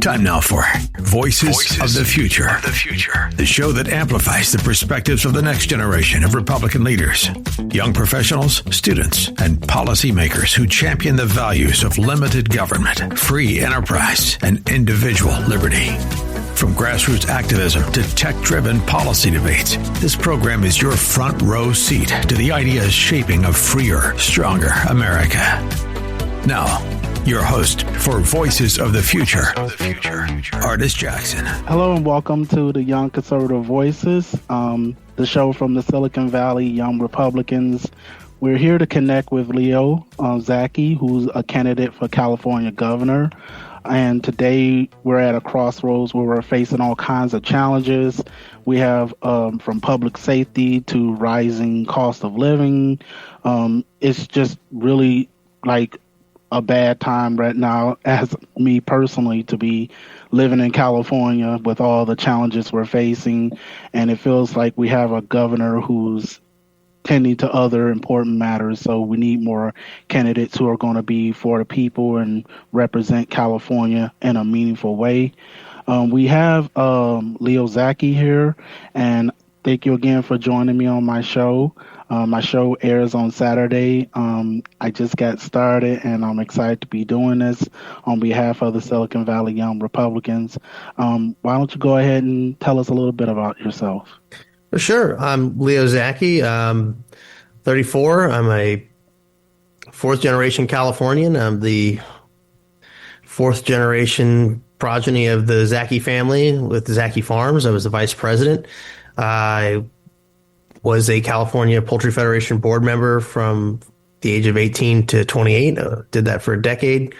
Time now for Voices of the Future, the show that amplifies the perspectives of the next generation of Republican leaders, young professionals, students, and policymakers who champion the values of limited government, free enterprise, and individual liberty. From grassroots activism to tech-driven policy debates, this program is your front row seat to the ideas shaping a freer, stronger America. Now, your host for Voices of the Future, Ardis Jackson. Hello and welcome to the Young Conservative Voices, the show from the Silicon Valley Young Republicans. We're here to connect with Leo Zacky, who's a candidate for California governor. And today we're at a crossroads where we're facing all kinds of challenges. We have from public safety to rising cost of living. It's just really like a bad time right now, as me personally, to be living in California with all the challenges we're facing. And it feels like we have a governor who's tending to other important matters. So we need more candidates who are going to be for the people and represent California in a meaningful way. We have Leo Zacky here, and thank you again for joining me on my show. My show airs on Saturday. I just got started, and I'm excited to be doing this on behalf of the Silicon Valley Young Republicans. Why don't you go ahead and tell us a little bit about yourself? Sure. I'm Leo Zacky. I'm 34. I'm a fourth-generation Californian. I'm the fourth-generation progeny of the Zacky family with Zacky Farms. I was the vice president. I was a California Poultry Federation board member from the age of 18 to 28. Did that for a decade.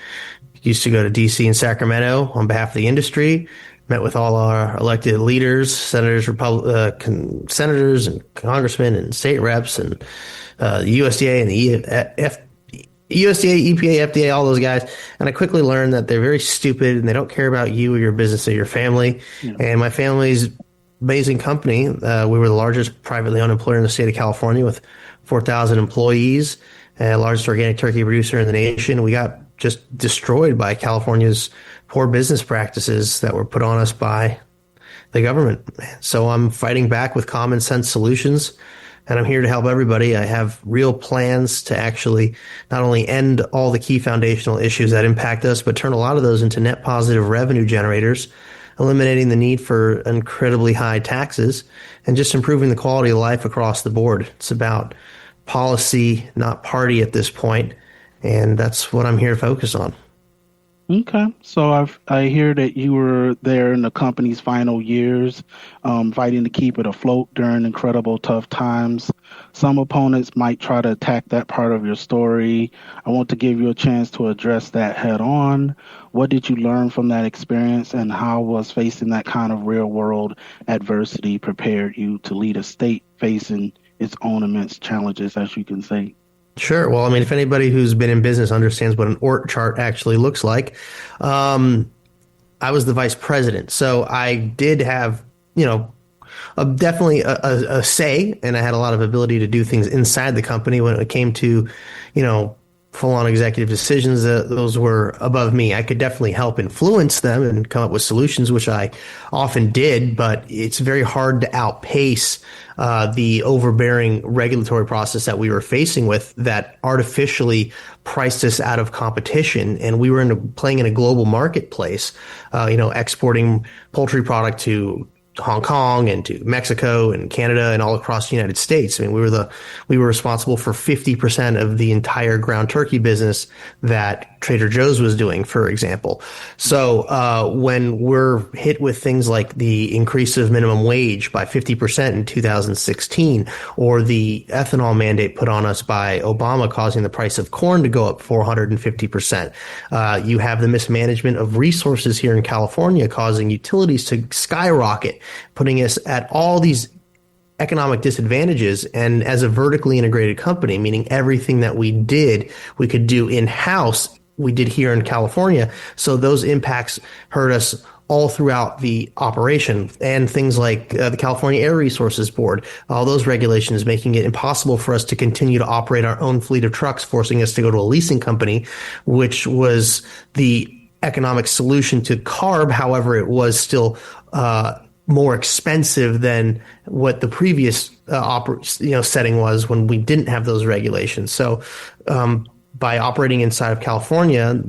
Used to go to D.C. and Sacramento on behalf of the industry. Met with all our elected leaders, senators, senators and congressmen and state reps and the USDA and the USDA, EPA, FDA, all those guys. And I quickly learned that they're very stupid and they don't care about you or your business or your family. Yeah. And my family's amazing company. We were the largest privately owned employer in the state of California with 4,000 employees, largest organic turkey producer in the nation. We got just destroyed by California's poor business practices that were put on us by the government. So I'm fighting back with common sense solutions, and I'm here to help everybody. I have real plans to actually not only end all the key foundational issues that impact us, but turn a lot of those into net positive revenue generators, eliminating the need for incredibly high taxes and just improving the quality of life across the board. It's about policy, not party at this point, and that's what I'm here to focus on. Okay, so I hear that you were there in the company's final years, fighting to keep it afloat during incredible tough times. Some opponents might try to attack that part of your story. I want to give you a chance to address that head on. What did you learn from that experience, and how was facing that kind of real world adversity prepared you to lead a state facing its own immense challenges, as you can say? Sure. Well, I mean, if anybody who's been in business understands what an org chart actually looks like, I was the vice president. So I did have, definitely a say, and I had a lot of ability to do things inside the company when it came to, full-on executive decisions. Those were above me. I could definitely help influence them and come up with solutions, which I often did, but it's very hard to outpace the overbearing regulatory process that we were facing with that artificially priced us out of competition. And we were playing in a global marketplace, exporting poultry product to Hong Kong and to Mexico and Canada and all across the United States. I mean, we were responsible for 50% of the entire ground turkey business that Trader Joe's was doing, for example. So when we're hit with things like the increase of minimum wage by 50% in 2016, or the ethanol mandate put on us by Obama causing the price of corn to go up 450%, you have the mismanagement of resources here in California causing utilities to skyrocket, putting us at all these economic disadvantages. And as a vertically integrated company, meaning everything that we did, we could do in-house, we did here in California. So those impacts hurt us all throughout the operation. And things like the California Air Resources Board, all those regulations making it impossible for us to continue to operate our own fleet of trucks, forcing us to go to a leasing company, which was the economic solution to carb. However, it was still more expensive than what the previous setting was when we didn't have those regulations. So by operating inside of California,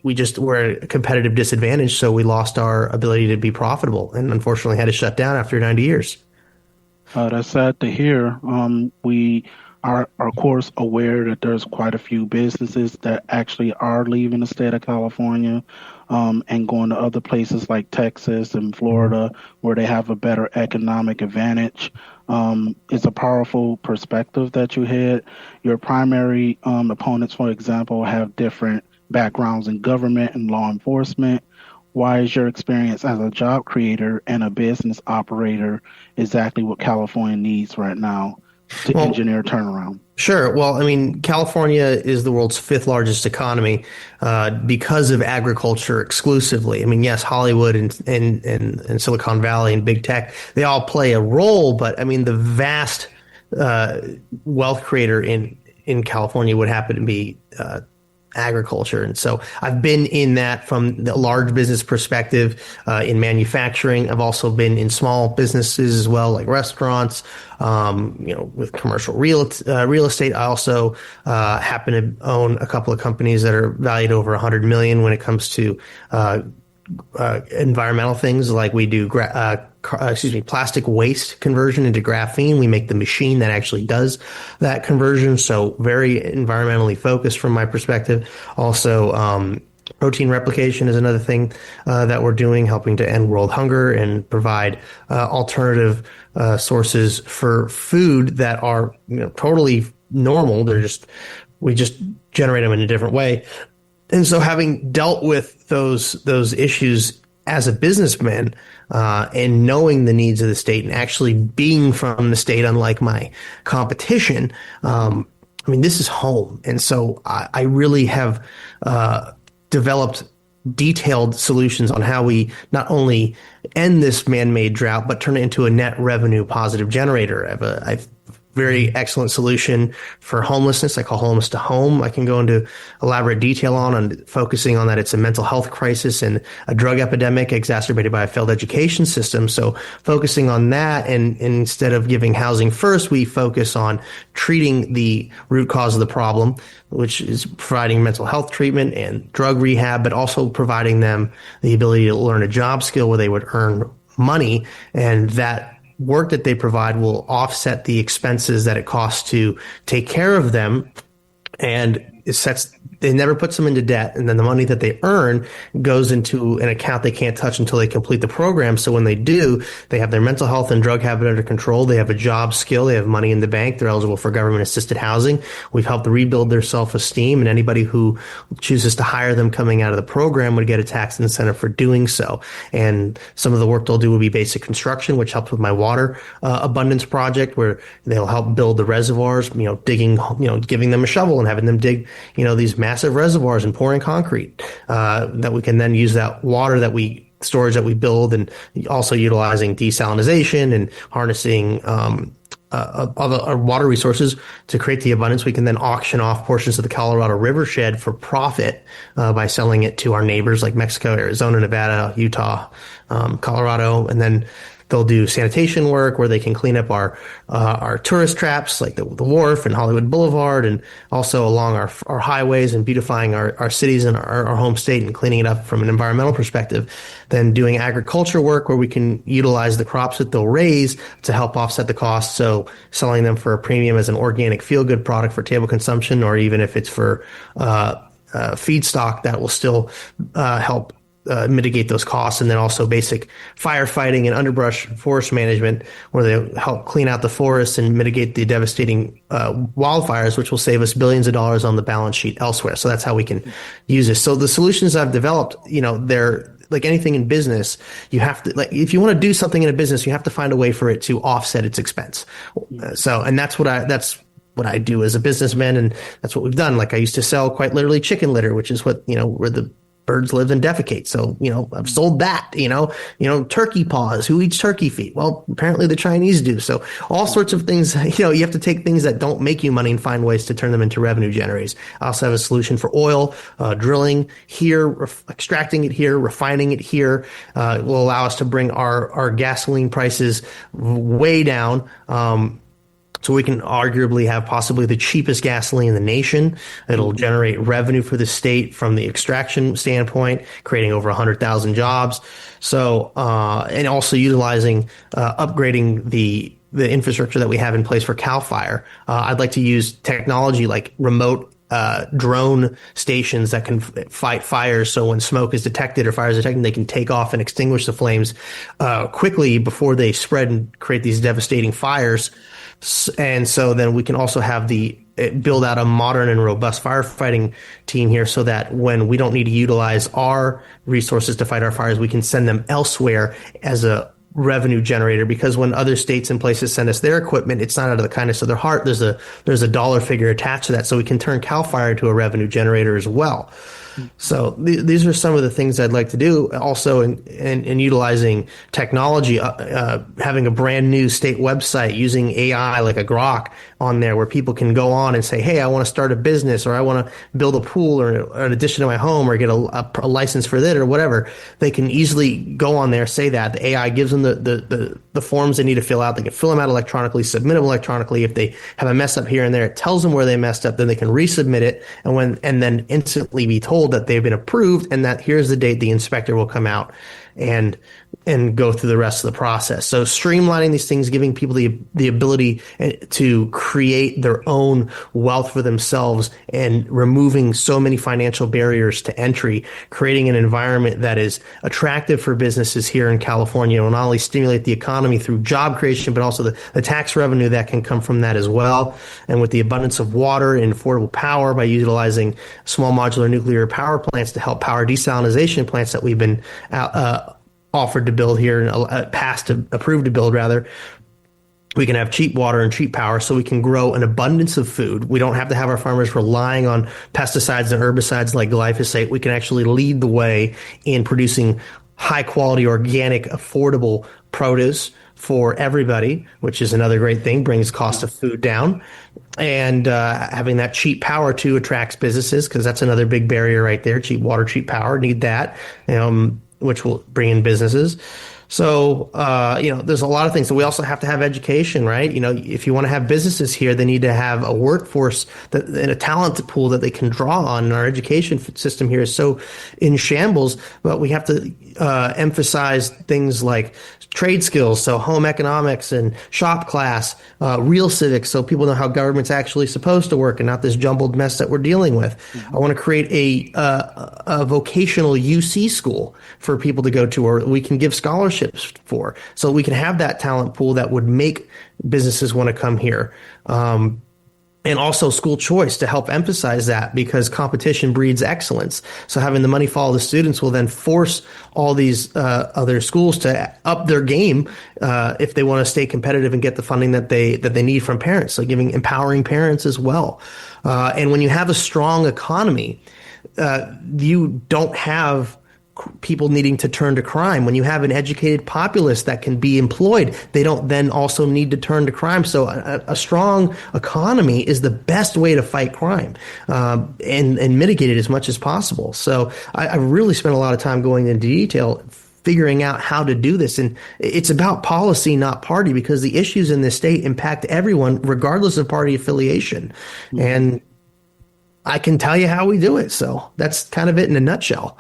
we're at a competitive disadvantage. So we lost our ability to be profitable, and unfortunately had to shut down after 90 years. That's sad to hear. We are, of course, aware that there's quite a few businesses that actually are leaving the state of California and going to other places like Texas and Florida where they have a better economic advantage. It's a powerful perspective that you had. Your primary opponents, for example, have different backgrounds in government and law enforcement. Why is your experience as a job creator and a business operator exactly what California needs right now to engineer turnaround? Sure. Well, I mean, California is the world's 5th largest economy because of agriculture exclusively. I mean, yes, Hollywood and Silicon Valley and big tech, they all play a role, but I mean, the vast wealth creator in California would happen to be agriculture. And so I've been in that from the large business perspective in manufacturing. I've also been in small businesses as well, like restaurants, with commercial real estate. I also happen to own a couple of companies that are valued over 100 million when it comes to environmental things, like we do plastic waste conversion into graphene. We make the machine that actually does that conversion. So very environmentally focused from my perspective. Also, protein replication is another thing that we're doing, helping to end world hunger and provide alternative sources for food that are totally normal. We just generate them in a different way. And so having dealt with those issues as a businessman and knowing the needs of the state and actually being from the state, unlike my competition, I mean, this is home. And so I really have developed detailed solutions on how we not only end this man-made drought, but turn it into a net revenue positive generator. I've very excellent solution for homelessness. I call homeless to home. I can go into elaborate detail on focusing on that. It's a mental health crisis and a drug epidemic exacerbated by a failed education system. So focusing on that, and instead of giving housing first, we focus on treating the root cause of the problem, which is providing mental health treatment and drug rehab, but also providing them the ability to learn a job skill where they would earn money, and that work that they provide will offset the expenses that it costs to take care of them, and it never puts them into debt. And then the money that they earn goes into an account they can't touch until they complete the program. So when they do, they have their mental health and drug habit under control. They have a job skill. They have money in the bank. They're eligible for government assisted housing. We've helped rebuild their self-esteem, and anybody who chooses to hire them coming out of the program would get a tax incentive for doing so. And some of the work they'll do will be basic construction, which helps with my water abundance project, where they'll help build the reservoirs, digging, giving them a shovel and having them dig, these massive reservoirs and pouring concrete that we can then use that water storage that we build, and also utilizing desalination and harnessing other water resources to create the abundance. We can then auction off portions of the Colorado River shed for profit by selling it to our neighbors like Mexico, Arizona, Nevada, Utah, Colorado, and then they'll do sanitation work where they can clean up our tourist traps like the wharf and Hollywood Boulevard, and also along our highways, and beautifying our cities and our home state and cleaning it up from an environmental perspective. Then doing agriculture work where we can utilize the crops that they'll raise to help offset the cost. So selling them for a premium as an organic feel-good product for table consumption, or even if it's for feedstock, that will still help mitigate those costs. And then also basic firefighting and underbrush forest management, where they help clean out the forests and mitigate the devastating wildfires, which will save us billions of dollars on the balance sheet elsewhere. So that's how we can use this. So the solutions I've developed, they're like anything in business. You have to, if you want to do something in a business, you have to find a way for it to offset its expense. And that's what I do as a businessman, and that's what we've done. Like, I used to sell quite literally chicken litter, which is what, where the birds live and defecate. So, I've sold that, turkey paws. Who eats turkey feet? Well, apparently the Chinese do. So all sorts of things, you have to take things that don't make you money and find ways to turn them into revenue generators. I also have a solution for oil, drilling here, extracting it here, refining it here, will allow us to bring our gasoline prices way down. So we can arguably have possibly the cheapest gasoline in the nation. It'll generate revenue for the state from the extraction standpoint, creating over 100,000 jobs. So, and also utilizing, upgrading the infrastructure that we have in place for CAL FIRE. I'd like to use technology like remote drone stations that can fight fires. So when smoke is detected or fire is detected, they can take off and extinguish the flames quickly before they spread and create these devastating fires. And so then we can also have build out a modern and robust firefighting team here so that when we don't need to utilize our resources to fight our fires, we can send them elsewhere as a revenue generator, because when other states and places send us their equipment, it's not out of the kindness of their heart. There's a dollar figure attached to that. So we can turn CAL FIRE into a revenue generator as well. So these are some of the things I'd like to do. Also, in utilizing technology, having a brand new state website using AI like a Grok on there, where people can go on and say, "Hey, I want to start a business, or I want to build a pool, or an addition to my home, or get a license for that, or whatever." They can easily go on there, say that the AI gives them the forms they need to fill out. They can fill them out electronically, submit them electronically. If they have a mess up here and there, it tells them where they messed up. Then they can resubmit it, and then instantly be told that they've been approved, and that here's the date the inspector will come out and go through the rest of the process. So streamlining these things, giving people the ability to create their own wealth for themselves, and removing so many financial barriers to entry, creating an environment that is attractive for businesses here in California will not only stimulate the economy through job creation, but also the tax revenue that can come from that as well. And with the abundance of water and affordable power, by utilizing small modular nuclear power plants to help power desalination plants that we've been offered to build here, and approved to build rather, we can have cheap water and cheap power, so we can grow an abundance of food. We don't have to have our farmers relying on pesticides and herbicides like glyphosate. We can actually lead the way in producing high quality, organic, affordable produce for everybody, which is another great thing, brings cost of food down. And having that cheap power too attracts businesses, because that's another big barrier right there. Cheap water, cheap power, need that, which will bring in businesses. So, there's a lot of things. So we also have to have education, right? If you want to have businesses here, they need to have a workforce and a talent pool that they can draw on. And our education system here is so in shambles, but we have to emphasize things like trade skills, so home economics and shop class, real civics, so people know how government's actually supposed to work and not this jumbled mess that we're dealing with. Mm-hmm. I want to create a vocational UC school for people to go to, or we can give scholarships for, so we can have that talent pool that would make businesses want to come here. And also school choice to help emphasize that, because competition breeds excellence. So having the money follow the students will then force all these other schools to up their game if they want to stay competitive and get the funding that they need from parents. So empowering parents as well. And when you have a strong economy, you don't have people needing to turn to crime. When you have an educated populace that can be employed, they don't then also need to turn to crime. So a strong economy is the best way to fight crime and mitigate it as much as possible. So I really spent a lot of time going into detail figuring out how to do this. And it's about policy, not party, because the issues in this state impact everyone regardless of party affiliation. Mm-hmm. And I can tell you how we do it. So that's kind of it in a nutshell.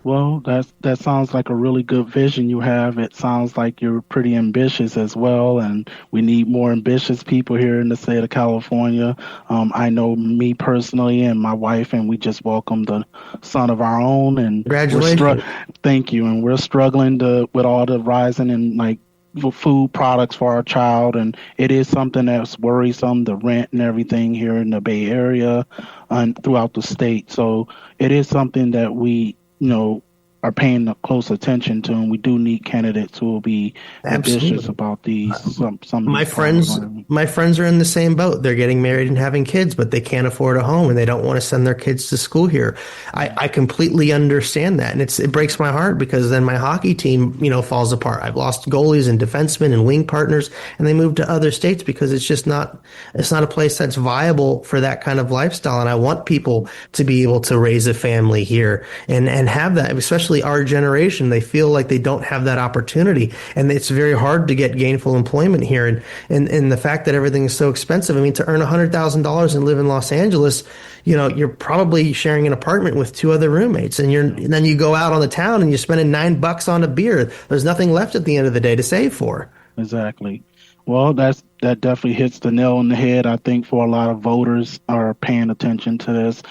Well, that sounds like a really good vision you have. It sounds like you're pretty ambitious as well, and we need more ambitious people here in the state of California. I know me personally and my wife, and we just welcomed a son of our own. And congratulations! Thank you. And we're struggling with all the rising in food products for our child, and it is something that's worrisome, the rent and everything here in the Bay Area and throughout the state. So it is something that we are paying close attention to, and we do need candidates who will be ambitious Absolutely. about these some of My these problems. friends are in the same boat. They're getting married and having kids, but they can't afford a home and they don't want to send their kids to school here. I completely understand that. And it breaks my heart because then my hockey team, falls apart. I've lost goalies and defensemen and wing partners, and they move to other states because it's not a place that's viable for that kind of lifestyle. And I want people to be able to raise a family here and have that, especially our generation. They feel like they don't have that opportunity, and it's very hard to get gainful employment here. And the fact that everything is so expensive. I mean, to earn $100,000 and live in Los Angeles, you're probably sharing an apartment with two other roommates, and then you go out on the town and you're spending $9 on a beer. There's nothing left at the end of the day to save for. Exactly. Well, that definitely hits the nail on the head. I think for a lot of voters are paying attention to this.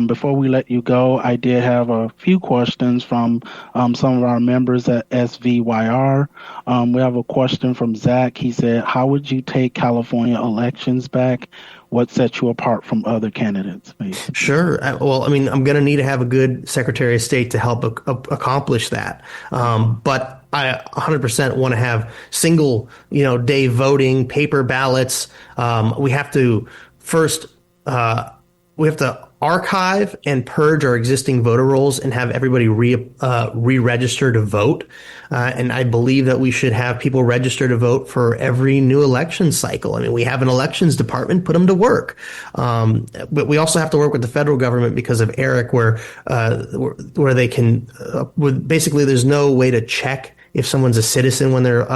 Before we let you go, I did have a few questions from some of our members at SVYR. We have a question from Zach. He said, "How would you take California elections back? What sets you apart from other candidates?" Basically. Sure. Well, I mean, I'm going to need to have a good Secretary of State to help accomplish that. But I 100% want to have single, day voting, paper ballots. We have to first, archive and purge our existing voter rolls and have everybody re-register to vote. And I believe that we should have people register to vote for every new election cycle. I mean, we have an elections department, put them to work. But we also have to work with the federal government because of ERIC, where they can, basically there's no way to check if someone's a citizen when they're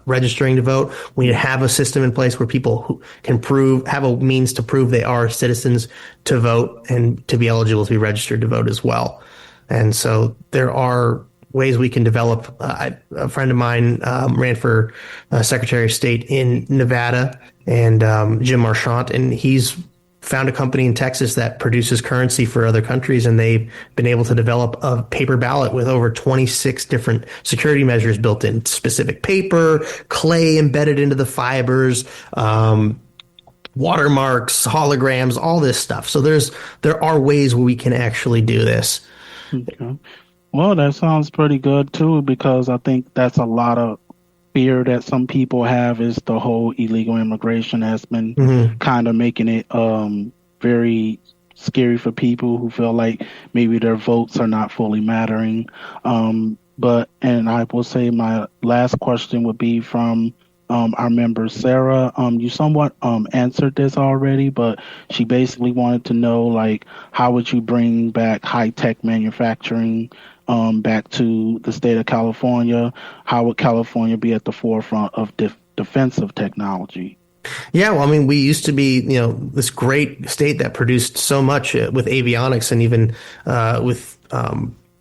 registering to vote. We need to have a system in place where people who can have a means to prove they are citizens to vote and to be eligible to be registered to vote as well. And so there are ways we can develop. A friend of mine ran for Secretary of State in Nevada, and Jim Marchant, and he's found a company in Texas that produces currency for other countries, and they've been able to develop a paper ballot with over 26 different security measures built in: specific paper, clay embedded into the fibers, watermarks, holograms, all this stuff. So there are ways where we can actually do this. Okay. Well, that sounds pretty good too, because I think that's a lot of fear that some people have, is the whole illegal immigration has been kind of making it very scary for people who feel like maybe their votes are not fully mattering. And I will say my last question would be from our member Sarah. You somewhat answered this already, but she basically wanted to know, like, how would you bring back high-tech manufacturing back to the state of California? How would California be at the forefront of defensive technology? Yeah, well, I mean, we used to be, this great state that produced so much with avionics and even with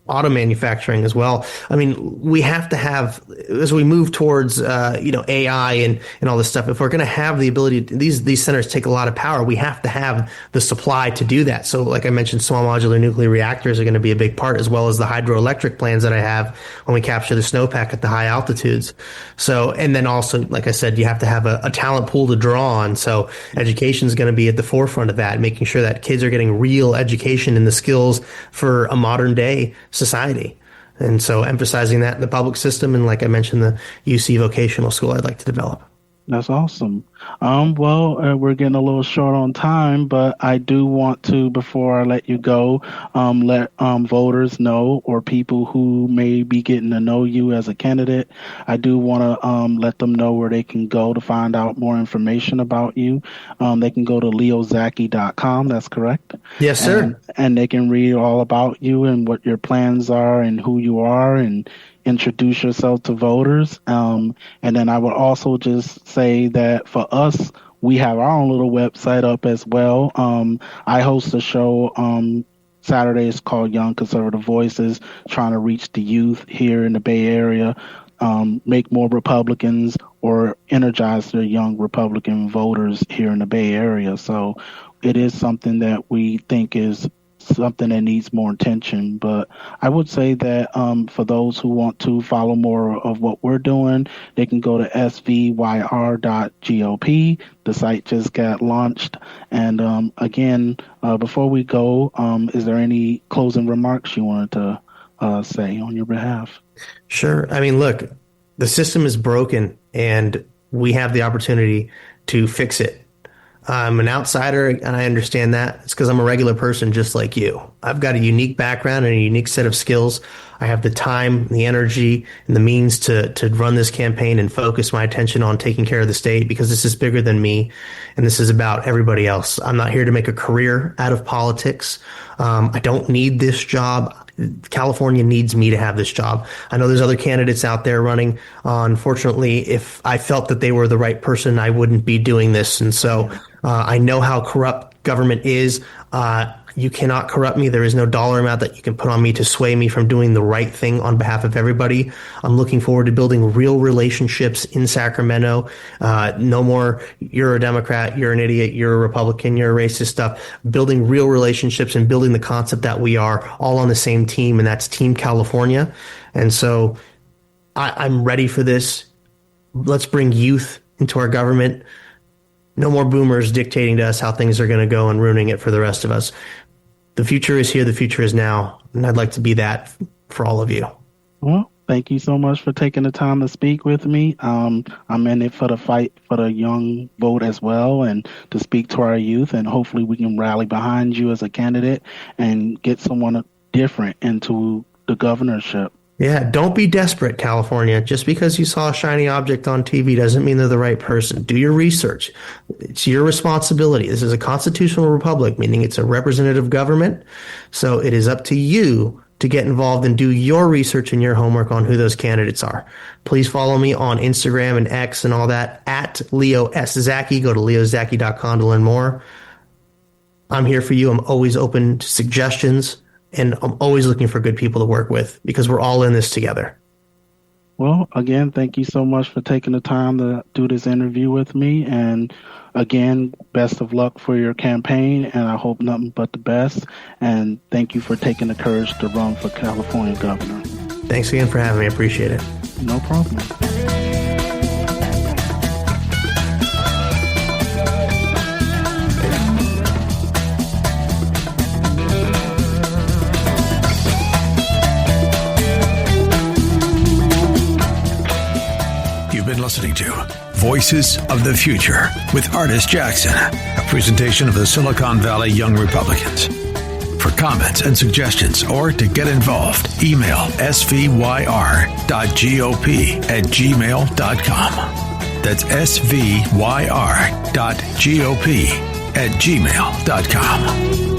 auto manufacturing as well. I mean, we have to have, as we move towards, AI and all this stuff, if we're going to have the ability, these centers take a lot of power, we have to have the supply to do that. So like I mentioned, small modular nuclear reactors are going to be a big part, as well as the hydroelectric plans that I have when we capture the snowpack at the high altitudes. So, and then also, like I said, you have to have a talent pool to draw on. So education is going to be at the forefront of that, making sure that kids are getting real education and the skills for a modern day society. And so emphasizing that in the public system, and like I mentioned, the UC vocational school I'd like to develop. That's awesome. We're getting a little short on time, but I do want to, before I let you go, let voters know, or people who may be getting to know you as a candidate, I do want to let them know where they can go to find out more information about you. They can go to leozacky.com. That's correct? Yes, sir. And they can read all about you and what your plans are and who you are, and introduce yourself to voters. And then I would also just say that for us, we have our own little website up as well. I host a show Saturdays called Young Conservative Voices, trying to reach the youth here in the Bay Area, make more Republicans, or energize the young Republican voters here in the Bay Area. So it is something that we think is something that needs more attention. But I would say that for those who want to follow more of what we're doing, they can go to svyr.gop. The site just got launched. And again, before we go, is there any closing remarks you wanted to say on your behalf. Sure. I mean, look, the system is broken and we have the opportunity to fix it. I'm an outsider and I understand that. It's because I'm a regular person just like you. I've got a unique background and a unique set of skills. I have the time, the energy, and the means to run this campaign and focus my attention on taking care of the state because this is bigger than me and this is about everybody else. I'm not here to make a career out of politics. I don't need this job. California needs me to have this job. I know there's other candidates out there running. Unfortunately, if I felt that they were the right person, I wouldn't be doing this. And so I know how corrupt government is. You cannot corrupt me. There is no dollar amount that you can put on me to sway me from doing the right thing on behalf of everybody. I'm looking forward to building real relationships in Sacramento. No more, you're a Democrat, you're an idiot, you're a Republican, you're a racist stuff. Building real relationships and building the concept that we are all on the same team, and that's Team California. And so I'm ready for this. Let's bring youth into our government. No more boomers dictating to us how things are going to go and ruining it for the rest of us. The future is here. The future is now. And I'd like to be that for all of you. Well, thank you so much for taking the time to speak with me. I'm in it for the fight for the young vote as well and to speak to our youth. And hopefully we can rally behind you as a candidate and get someone different into the governorship. Yeah, don't be desperate, California. Just because you saw a shiny object on TV doesn't mean they're the right person. Do your research. It's your responsibility. This is a constitutional republic, meaning it's a representative government. So it is up to you to get involved and do your research and your homework on who those candidates are. Please follow me on Instagram and X and all that at Leo S. Zacky. Go to leozacky.com to learn more. I'm here for you. I'm always open to suggestions. And I'm always looking for good people to work with because we're all in this together. Well, again, thank you so much for taking the time to do this interview with me. And again, best of luck for your campaign. And I hope nothing but the best. And thank you for taking the courage to run for California governor. Thanks again for having me. I appreciate it. No problem. You've been listening to Voices of the Future with Ardis Jackson, a presentation of the Silicon Valley Young Republicans. For comments and suggestions or to get involved, email svyr.gop@gmail.com. That's svyr.gop@gmail.com.